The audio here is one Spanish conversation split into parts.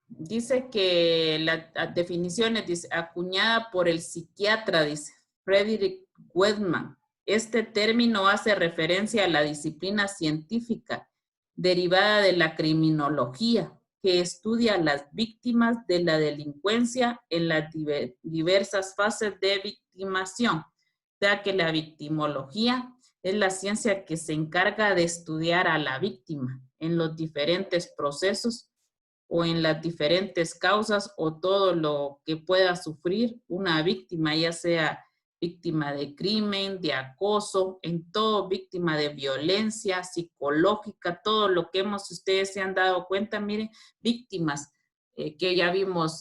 dice que la definición es dice, acuñada por el psiquiatra, dice Frederick Wedman. Este término hace referencia a la disciplina científica derivada de la criminología, que estudia a las víctimas de la delincuencia en las diversas fases de victimación. O sea que la victimología es la ciencia que se encarga de estudiar a la víctima en los diferentes procesos o en las diferentes causas o todo lo que pueda sufrir una víctima, ya sea víctima de crimen, de acoso, en todo víctima de violencia psicológica, todo lo que hemos, ustedes se han dado cuenta, miren, víctimas que ya vimos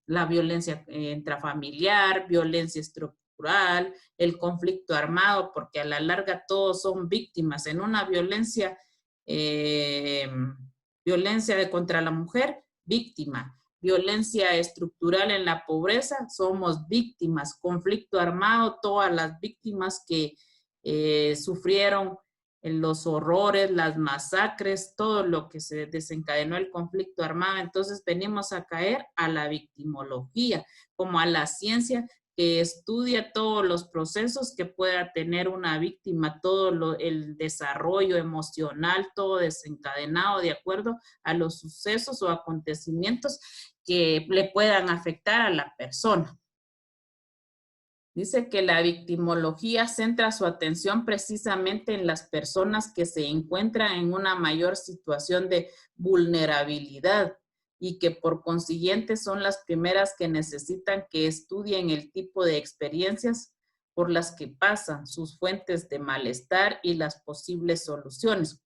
la violencia intrafamiliar, violencia estructural, el conflicto armado, porque a la larga todos son víctimas en una violencia violencia contra la mujer, víctima. Violencia estructural en la pobreza, somos víctimas. Conflicto armado, todas las víctimas que sufrieron los horrores, las masacres, todo lo que se desencadenó el conflicto armado. Entonces venimos a caer a la victimología, como a la ciencia que estudia todos los procesos que pueda tener una víctima, todo el desarrollo emocional, todo desencadenado de acuerdo a los sucesos o acontecimientos que le puedan afectar a la persona. Dice que la victimología centra su atención precisamente en las personas que se encuentran en una mayor situación de vulnerabilidad y que por consiguiente son las primeras que necesitan que estudien el tipo de experiencias por las que pasan, sus fuentes de malestar y las posibles soluciones.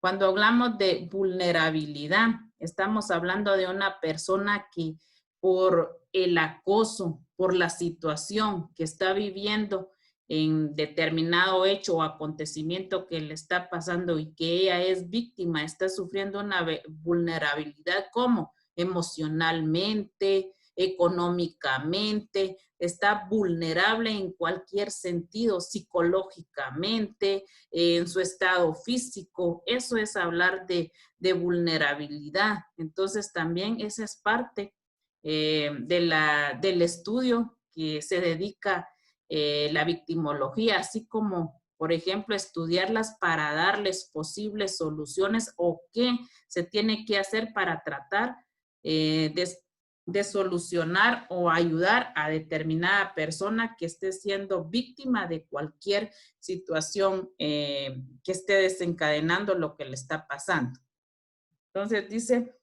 Cuando hablamos de vulnerabilidad, estamos hablando de una persona que por el acoso, por la situación que está viviendo en determinado hecho o acontecimiento que le está pasando y que ella es víctima, está sufriendo una vulnerabilidad como emocionalmente, económicamente, está vulnerable en cualquier sentido, psicológicamente, en su estado físico. Eso es hablar de vulnerabilidad. Entonces también esa es parte del estudio que se dedica la victimología, así como, por ejemplo, estudiarlas para darles posibles soluciones o qué se tiene que hacer para tratar de solucionar o ayudar a determinada persona que esté siendo víctima de cualquier situación que esté desencadenando lo que le está pasando. Entonces dice,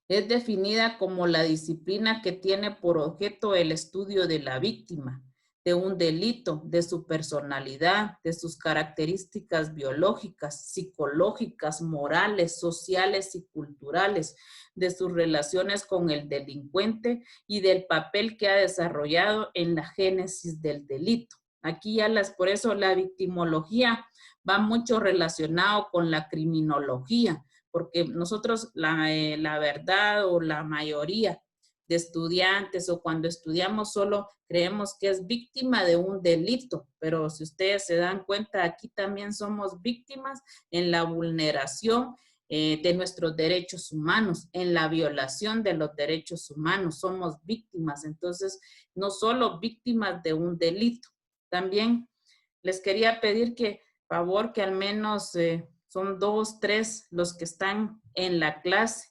es definida como la disciplina que tiene por objeto el estudio de la víctima, de un delito, de su personalidad, de sus características biológicas, psicológicas, morales, sociales y culturales, de sus relaciones con el delincuente y del papel que ha desarrollado en la génesis del delito. Aquí ya por eso la victimología va mucho relacionado con la criminología, porque nosotros la verdad o la mayoría de estudiantes o cuando estudiamos solo creemos que es víctima de un delito, pero si ustedes se dan cuenta, aquí también somos víctimas en la vulneración de nuestros derechos humanos, en la violación de los derechos humanos, somos víctimas, entonces no solo víctimas de un delito. También les quería pedir que, favor, que al menos son 2, 3 los que están en la clase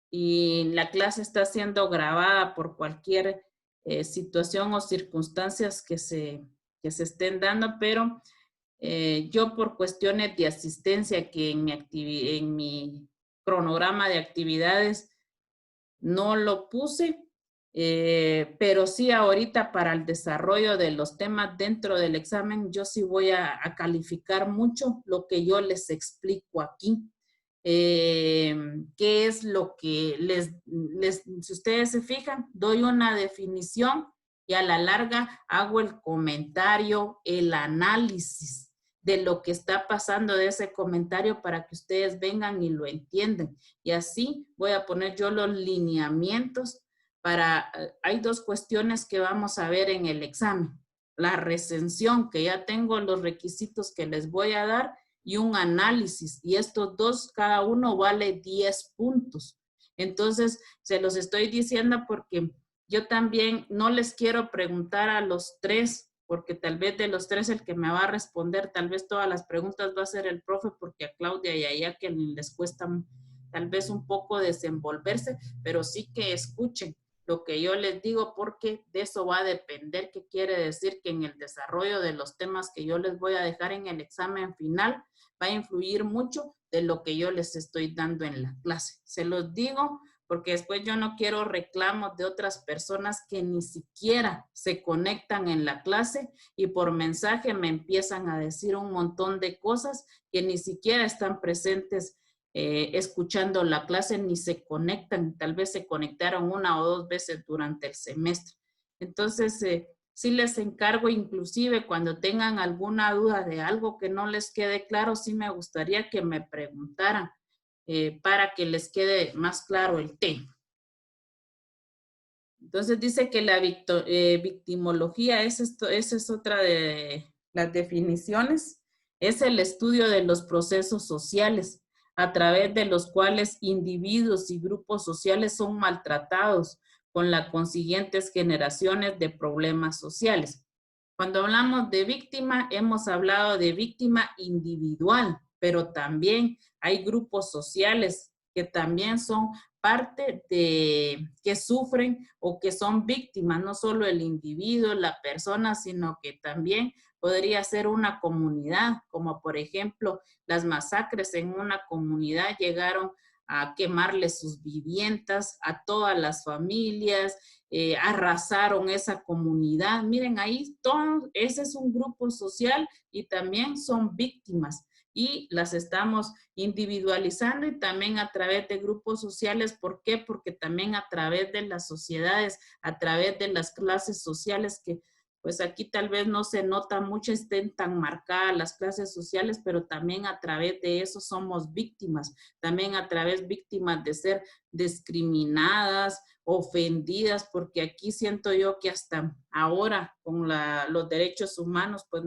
y la clase está siendo grabada por cualquier situación o circunstancias que se estén dando, pero yo por cuestiones de asistencia que en mi cronograma de actividades no lo puse, pero sí ahorita para el desarrollo de los temas dentro del examen, yo sí voy a calificar mucho lo que yo les explico aquí. ¿Qué es lo que si ustedes se fijan, doy una definición y a la larga hago el comentario, el análisis de lo que está pasando de ese comentario para que ustedes vengan y lo entiendan. Y así voy a poner yo los lineamientos para, hay 2 cuestiones que vamos a ver en el examen. La recensión, que ya tengo los requisitos que les voy a dar, y un análisis. Y estos 2, cada uno vale 10 puntos. Entonces, se los estoy diciendo porque yo también no les quiero preguntar a los tres, porque tal vez de los tres el que me va a responder, tal vez todas las preguntas va a ser el profe, porque a Claudia y a ella que les cuesta tal vez un poco desenvolverse, pero sí que escuchen lo que yo les digo, porque de eso va a depender, qué quiere decir que en el desarrollo de los temas que yo les voy a dejar en el examen final, va a influir mucho de lo que yo les estoy dando en la clase. Se los digo porque después yo no quiero reclamos de otras personas que ni siquiera se conectan en la clase y por mensaje me empiezan a decir un montón de cosas que ni siquiera están presentes escuchando la clase ni se conectan, tal vez se conectaron una o dos veces durante el semestre. Entonces, sí les encargo inclusive cuando tengan alguna duda de algo que no les quede claro, sí me gustaría que me preguntaran para que les quede más claro el tema. Entonces dice que la victimología, esa es otra de las definiciones, es el estudio de los procesos sociales a través de los cuales individuos y grupos sociales son maltratados con las consiguientes generaciones de problemas sociales. Cuando hablamos de víctima, hemos hablado de víctima individual, pero también hay grupos sociales que también son parte de que sufren o que son víctimas, no solo el individuo, la persona, sino que también podría ser una comunidad, como por ejemplo las masacres en una comunidad llegaron a quemarle sus viviendas a todas las familias, arrasaron esa comunidad. Miren, ahí todo, ese es un grupo social y también son víctimas y las estamos individualizando y también a través de grupos sociales. ¿Por qué? Porque también a través de las sociedades, a través de las clases sociales que pues aquí tal vez no se nota mucho, estén tan marcadas las clases sociales, pero también a través de eso somos víctimas, también a través víctimas de ser discriminadas, ofendidas, porque aquí siento yo que hasta ahora con los derechos humanos pues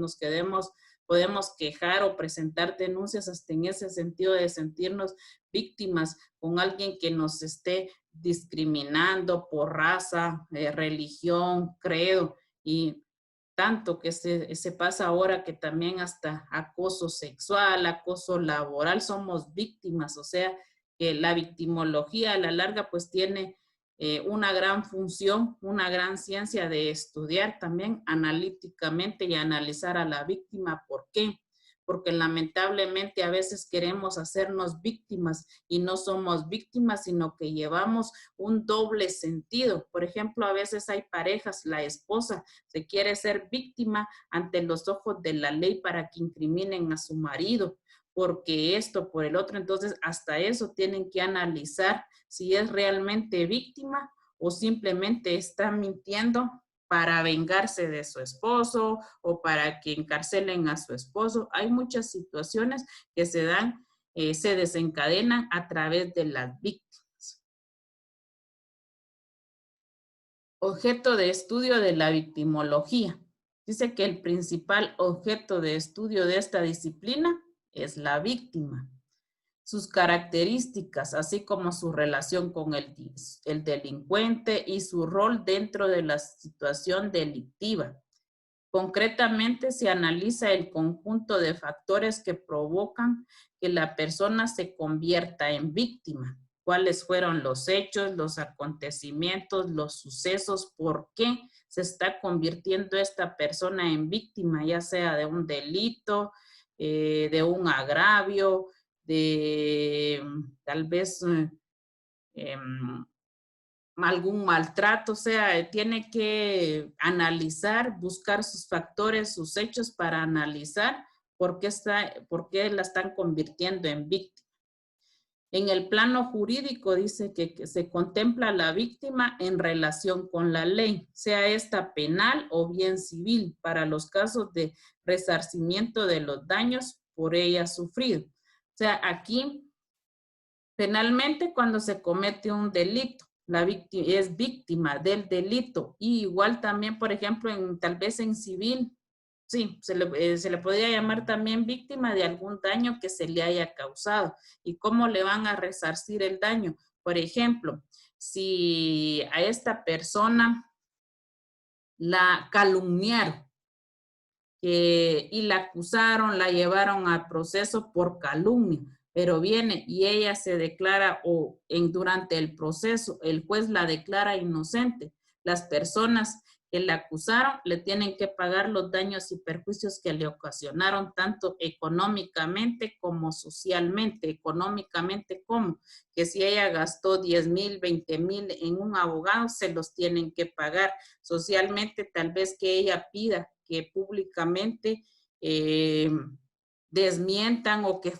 podemos quejar o presentar denuncias hasta en ese sentido de sentirnos víctimas con alguien que nos esté discriminando por raza, religión, credo y tanto que se pasa ahora que también hasta acoso sexual, acoso laboral, somos víctimas, o sea, que la victimología a la larga pues tiene una gran función, una gran ciencia de estudiar también analíticamente y analizar a la víctima. ¿Por qué? Porque lamentablemente a veces queremos hacernos víctimas y no somos víctimas, sino que llevamos un doble sentido. Por ejemplo, a veces hay parejas, la esposa se quiere ser víctima ante los ojos de la ley para que incriminen a su marido, porque esto, por el otro, entonces hasta eso tienen que analizar si es realmente víctima o simplemente está mintiendo para vengarse de su esposo o para que encarcelen a su esposo. Hay muchas situaciones que se dan, se desencadenan a través de las víctimas. Objeto de estudio de la victimología. Dice que el principal objeto de estudio de esta disciplina es la víctima, sus características, así como su relación con el delincuente y su rol dentro de la situación delictiva. Concretamente, se analiza el conjunto de factores que provocan que la persona se convierta en víctima. ¿Cuáles fueron los hechos, los acontecimientos, los sucesos? ¿Por qué se está convirtiendo esta persona en víctima, ya sea de un delito, de un agravio, de tal vez algún maltrato? O sea, tiene que analizar, buscar sus factores, sus hechos para analizar por qué la están convirtiendo en víctima. En el plano jurídico dice que se contempla a la víctima en relación con la ley, sea esta penal o bien civil, para los casos de resarcimiento de los daños por ella sufrido. O sea, aquí penalmente cuando se comete un delito, la víctima es víctima del delito y igual también, por ejemplo, tal vez en civil, sí, se le podría llamar también víctima de algún daño que se le haya causado. ¿Y cómo le van a resarcir el daño? Por ejemplo, si a esta persona la calumniaron y la acusaron, la llevaron al proceso por calumnia, pero viene y ella se declara durante el proceso, el juez la declara inocente. Las personas que la acusaron le tienen que pagar los daños y perjuicios que le ocasionaron, tanto económicamente como socialmente. Económicamente, ¿cómo? Que si ella gastó 10,000, 20,000 en un abogado, se los tienen que pagar. Socialmente, tal vez que ella pida que públicamente desmientan o que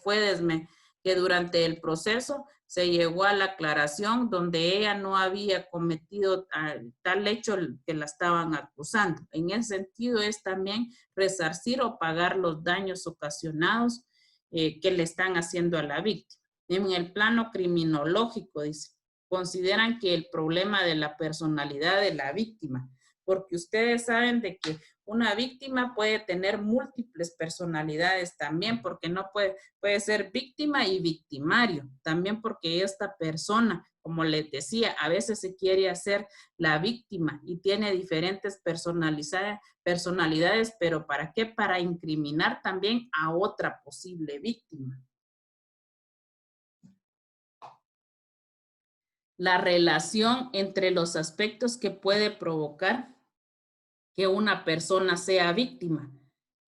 durante el proceso se llegó a la aclaración donde ella no había cometido tal hecho que la estaban acusando. En ese sentido es también resarcir o pagar los daños ocasionados que le están haciendo a la víctima. En el plano criminológico, dice, consideran que el problema de la personalidad de la víctima, porque ustedes saben de que una víctima puede tener múltiples personalidades también, porque no puede ser víctima y victimario, también porque esta persona, como les decía, a veces se quiere hacer la víctima y tiene diferentes personalidades, pero ¿para qué? Para incriminar también a otra posible víctima. La relación entre los aspectos que puede provocar que una persona sea víctima.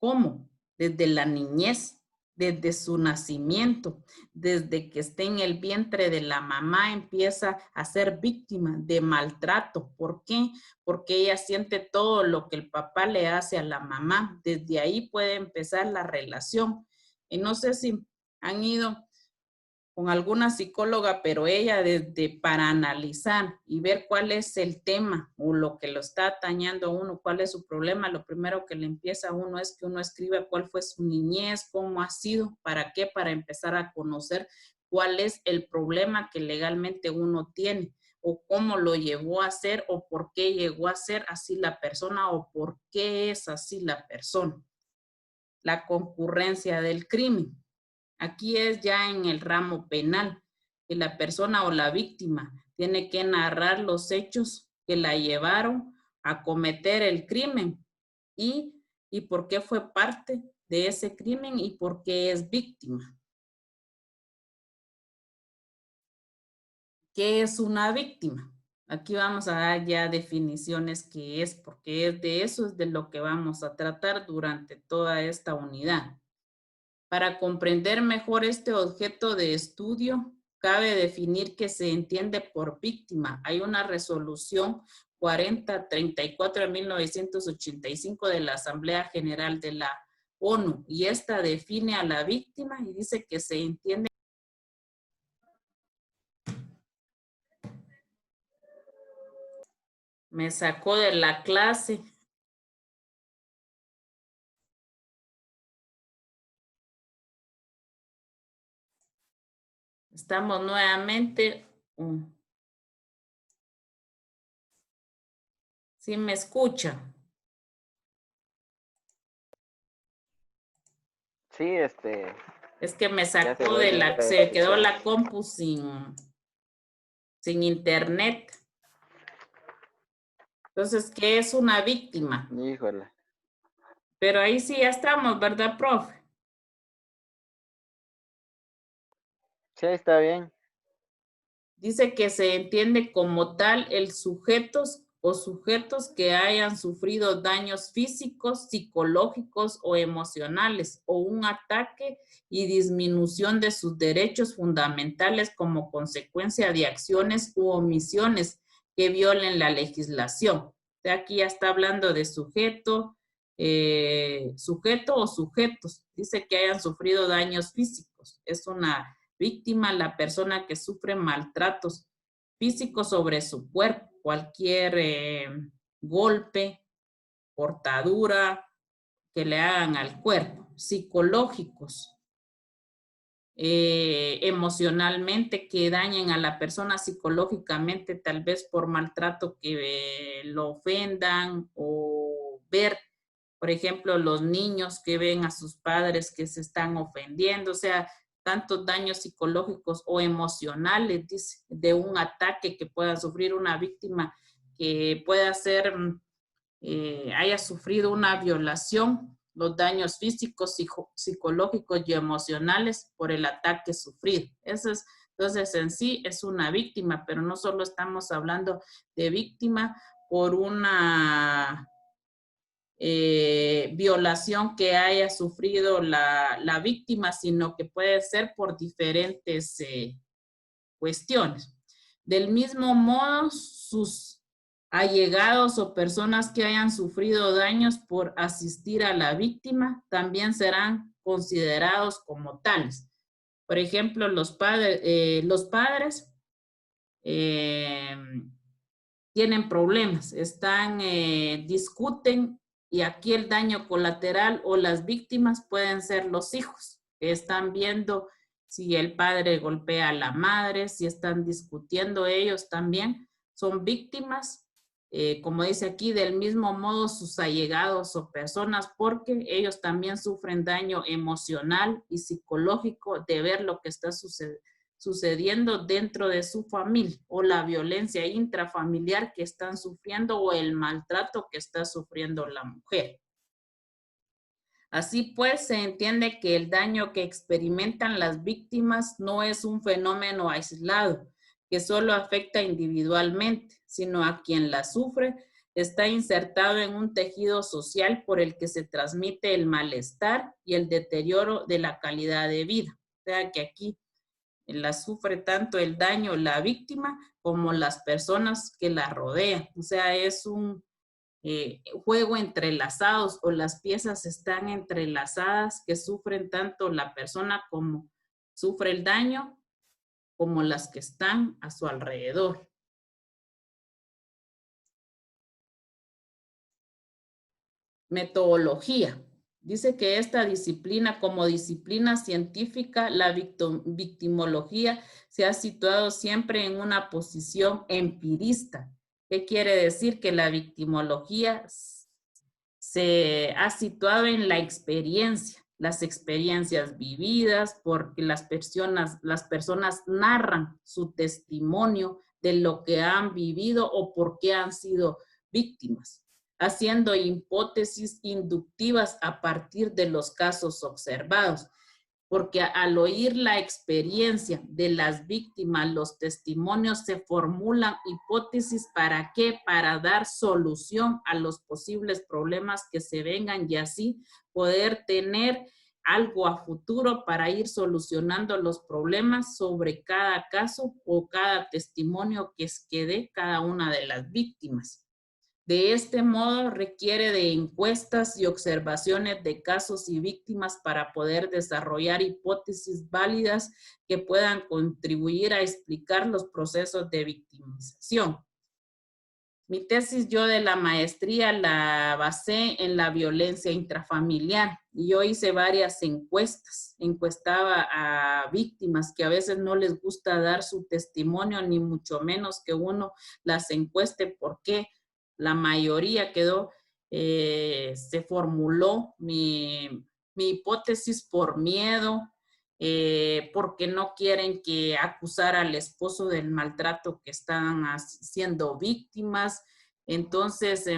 ¿Cómo? Desde la niñez, desde su nacimiento, desde que esté en el vientre de la mamá, empieza a ser víctima de maltrato. ¿Por qué? Porque ella siente todo lo que el papá le hace a la mamá. Desde ahí puede empezar la relación. Y no sé si han ido con alguna psicóloga, pero ella para analizar y ver cuál es el tema o lo que lo está atañando a uno, cuál es su problema, lo primero que le empieza a uno es que uno escriba cuál fue su niñez, cómo ha sido, para qué, para empezar a conocer cuál es el problema que legalmente uno tiene o cómo lo llevó a ser o por qué llegó a ser así la persona o por qué es así la persona. La concurrencia del crimen. Aquí es ya en el ramo penal, que la persona o la víctima tiene que narrar los hechos que la llevaron a cometer el crimen y por qué fue parte de ese crimen y por qué es víctima. ¿Qué es una víctima? Aquí vamos a dar ya definiciones qué es, porque de eso es de lo que vamos a tratar durante toda esta unidad. Para comprender mejor este objeto de estudio, cabe definir qué se entiende por víctima. Hay una resolución 4034 de 1985 de la Asamblea General de la ONU y esta define a la víctima y dice que se entiende. Me sacó de la clase. Estamos nuevamente. ¿Sí me escucha? Sí, Es que me sacó de la, se quedó la compu sin internet. Entonces, ¿qué es una víctima? Híjole. Pero ahí sí ya estamos, ¿verdad, profe? Sí, está bien. Dice que se entiende como tal el sujetos o sujetos que hayan sufrido daños físicos, psicológicos o emocionales o un ataque y disminución de sus derechos fundamentales como consecuencia de acciones u omisiones que violen la legislación. De aquí ya está hablando de sujeto, sujeto o sujetos. Dice que hayan sufrido daños físicos. Es una víctima, la persona que sufre maltratos físicos sobre su cuerpo, cualquier golpe, cortadura que le hagan al cuerpo, psicológicos, emocionalmente que dañen a la persona psicológicamente, tal vez por maltrato que lo ofendan o ver, por ejemplo, los niños que ven a sus padres que se están ofendiendo, o sea, tantos daños psicológicos o emocionales, dice, de un ataque que pueda sufrir una víctima, que pueda ser, haya sufrido una violación, los daños físicos, psicológicos y emocionales por el ataque sufrido. Eso es, entonces, en sí es una víctima, pero no solo estamos hablando de víctima por una violación que haya sufrido la víctima, sino que puede ser por diferentes cuestiones. Del mismo modo, sus allegados o personas que hayan sufrido daños por asistir a la víctima también serán considerados como tales. Por ejemplo, los padres tienen problemas, discuten, y aquí el daño colateral o las víctimas pueden ser los hijos, que están viendo si el padre golpea a la madre, si están discutiendo ellos también, son víctimas, como dice aquí, del mismo modo sus allegados o personas, porque ellos también sufren daño emocional y psicológico de ver lo que está sucediendo dentro de su familia, o la violencia intrafamiliar que están sufriendo, o el maltrato que está sufriendo la mujer. Así pues, se entiende que el daño que experimentan las víctimas no es un fenómeno aislado que solo afecta individualmente, sino a quien la sufre está insertado en un tejido social por el que se transmite el malestar y el deterioro de la calidad de vida. O sea que aquí la sufre tanto el daño la víctima como las personas que la rodean. O sea, es un juego entrelazados, o las piezas están entrelazadas, que sufren tanto la persona como sufre el daño, como las que están a su alrededor. Metodología. Dice que esta disciplina, como disciplina científica, la victimología se ha situado siempre en una posición empirista. ¿Qué quiere decir? Que la victimología se ha situado en la experiencia, las experiencias vividas, porque las personas narran su testimonio de lo que han vivido o por qué han sido víctimas, haciendo hipótesis inductivas a partir de los casos observados. Porque al oír la experiencia de las víctimas, los testimonios, se formulan hipótesis. ¿Para qué? Para dar solución a los posibles problemas que se vengan, y así poder tener algo a futuro para ir solucionando los problemas sobre cada caso o cada testimonio que dé cada una de las víctimas. De este modo, requiere de encuestas y observaciones de casos y víctimas para poder desarrollar hipótesis válidas que puedan contribuir a explicar los procesos de victimización. Mi tesis yo de la maestría la basé en la violencia intrafamiliar, y yo hice varias encuestas. Encuestaba a víctimas que a veces no les gusta dar su testimonio, ni mucho menos que uno las encueste, porque la mayoría quedó, se formuló mi hipótesis por miedo, porque no quieren que acusar al esposo del maltrato que están siendo víctimas. Entonces,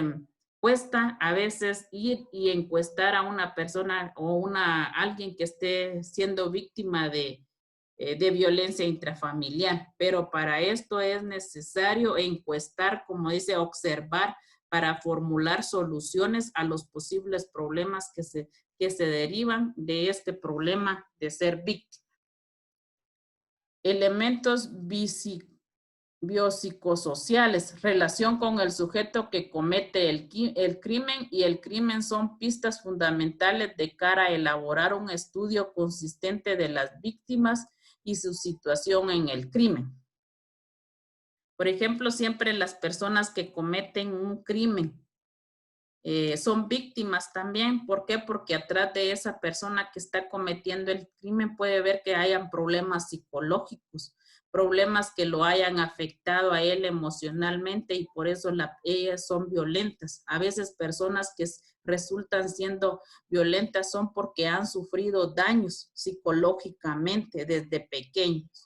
cuesta a veces ir y encuestar a una persona o alguien que esté siendo víctima de violencia intrafamiliar, pero para esto es necesario encuestar, como dice, observar, para formular soluciones a los posibles problemas que se derivan de este problema de ser víctima. Elementos biopsicosociales, relación con el sujeto que comete el crimen, y el crimen son pistas fundamentales de cara a elaborar un estudio consistente de las víctimas y su situación en el crimen. Por ejemplo, siempre las personas que cometen un crimen son víctimas también. ¿Por qué? Porque atrás de esa persona que está cometiendo el crimen puede ver que hayan problemas psicológicos, problemas que lo hayan afectado a él emocionalmente y por eso ellas son violentas. A veces personas que resultan siendo violentas son porque han sufrido daños psicológicamente desde pequeños.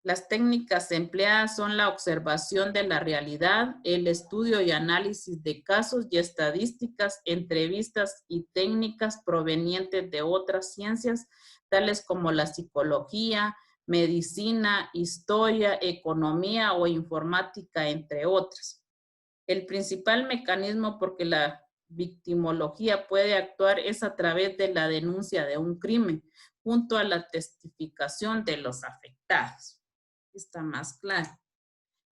Las técnicas empleadas son la observación de la realidad, el estudio y análisis de casos y estadísticas, entrevistas y técnicas provenientes de otras ciencias, tales como la psicología, medicina, historia, economía o informática, entre otras. El principal mecanismo por que la victimología puede actuar es a través de la denuncia de un crimen, junto a la testificación de los afectados. Está más claro.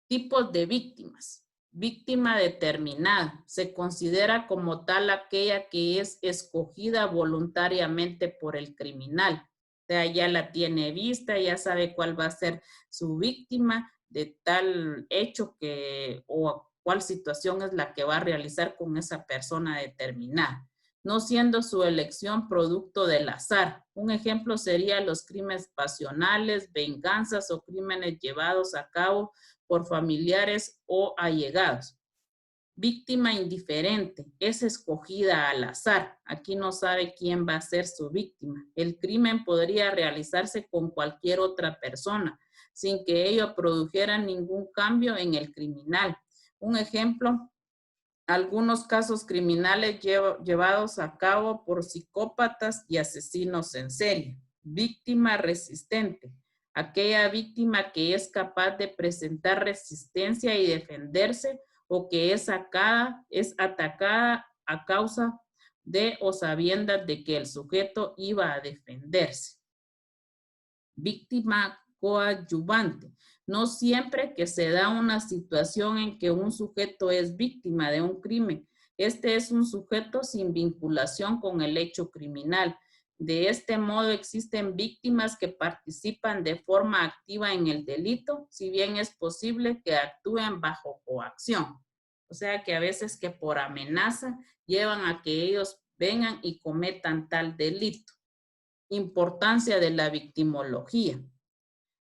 Tipos de víctimas. Víctima determinada. Se considera como tal aquella que es escogida voluntariamente por el criminal. O sea, ya la tiene vista, ya sabe cuál va a ser su víctima de tal hecho o cuál situación es la que va a realizar con esa persona determinada, no siendo su elección producto del azar. Un ejemplo sería los crímenes pasionales, venganzas o crímenes llevados a cabo por familiares o allegados. Víctima indiferente, es escogida al azar. Aquí no sabe quién va a ser su víctima. El crimen podría realizarse con cualquier otra persona, sin que ello produjera ningún cambio en el criminal. Un ejemplo, algunos casos criminales llevados a cabo por psicópatas y asesinos en serie. Víctima resistente, aquella víctima que es capaz de presentar resistencia y defenderse o que es atacada a causa de o sabiendas de que el sujeto iba a defenderse. Víctima coadyuvante. No siempre que se da una situación en que un sujeto es víctima de un crimen, este es un sujeto sin vinculación con el hecho criminal. De este modo existen víctimas que participan de forma activa en el delito, si bien es posible que actúen bajo coacción. O sea que a veces que por amenaza llevan a que ellos vengan y cometan tal delito. Importancia de la victimología.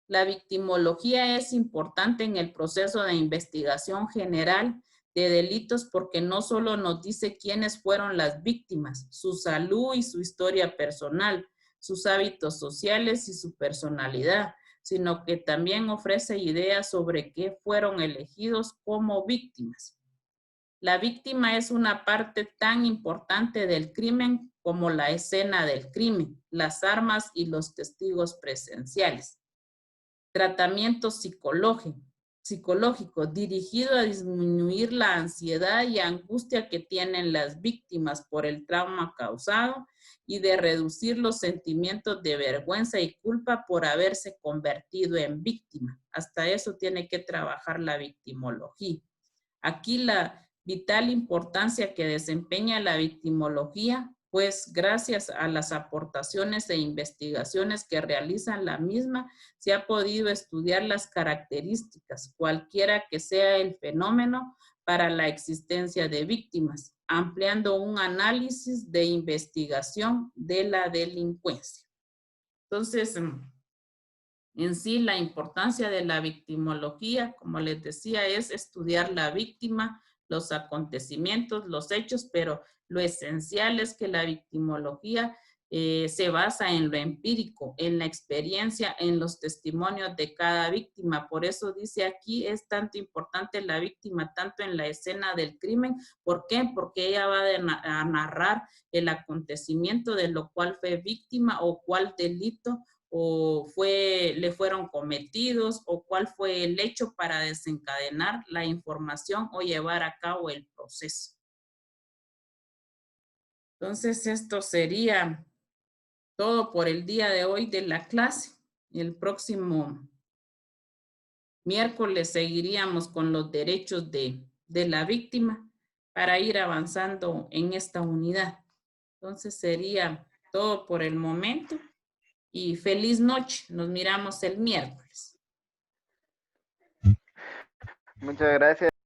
La victimología es importante en el proceso de investigación general de delitos porque no solo nos dice quiénes fueron las víctimas, su salud y su historia personal, sus hábitos sociales y su personalidad, sino que también ofrece ideas sobre qué fueron elegidos como víctimas. La víctima es una parte tan importante del crimen como la escena del crimen, las armas y los testigos presenciales. Tratamiento psicológico dirigido a disminuir la ansiedad y angustia que tienen las víctimas por el trauma causado y de reducir los sentimientos de vergüenza y culpa por haberse convertido en víctima. Hasta eso tiene que trabajar la victimología. Aquí la vital importancia que desempeña la victimología, pues gracias a las aportaciones e investigaciones que realizan la misma, se ha podido estudiar las características, cualquiera que sea el fenómeno, para la existencia de víctimas, ampliando un análisis de investigación de la delincuencia. Entonces, en sí, la importancia de la victimología, como les decía, es estudiar la víctima, los acontecimientos, los hechos, pero lo esencial es que la victimología se basa en lo empírico, en la experiencia, en los testimonios de cada víctima. Por eso dice aquí, es tanto importante la víctima, tanto en la escena del crimen. ¿Por qué? Porque ella va a narrar el acontecimiento de lo cual fue víctima o cuál delito o le fueron cometidos o cuál fue el hecho para desencadenar la información o llevar a cabo el proceso. Entonces, esto sería todo por el día de hoy de la clase. El próximo miércoles seguiríamos con los derechos de la víctima para ir avanzando en esta unidad. Entonces, sería todo por el momento. Y feliz noche. Nos miramos el miércoles. Muchas gracias.